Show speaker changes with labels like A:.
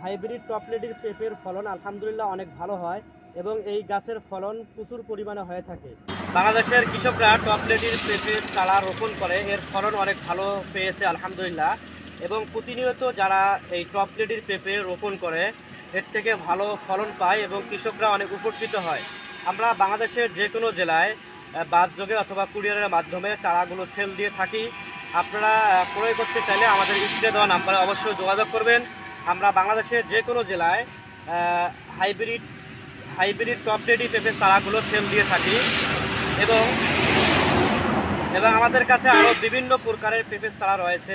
A: Hybrid টপলেটির পেঁপের ফলন আলহামদুলিল্লাহ অনেক ভালো হয় এবং এই গাছের ফলন প্রচুর পরিমাণে হয়ে থাকে। বাংলাদেশের কৃষকরা টপলেটির পেঁপের চারা রোপণ করে এর ফলন অনেক ভালো পেয়েছে আলহামদুলিল্লাহ, এবং প্রতিনিয়ত যারা এই টপলেটির পেঁপে রোপণ করে এর থেকে ভালো ফলন পায় এবং কৃষকরা অনেক উপকৃত হয়। আমরা বাংলাদেশের যে কোনো জেলায় বাসযোগে অথবা কুরিয়ারের মাধ্যমে চারাগুলো সেল দিয়ে থাকি। আপনারা ক্রয় করতে চাইলে আমাদের স্ক্রিনে দেওয়া নাম্বারে অবশ্যই যোগাযোগ করবেন। আমরা বাংলাদেশের যে কোনো জেলায় হাইব্রিড হাইব্রিড টপলেটি পেঁপের চারাগুলো সেল দিয়ে থাকি এবং এবং আমাদের কাছে আরও বিভিন্ন প্রকারের পেঁপের চারা রয়েছে।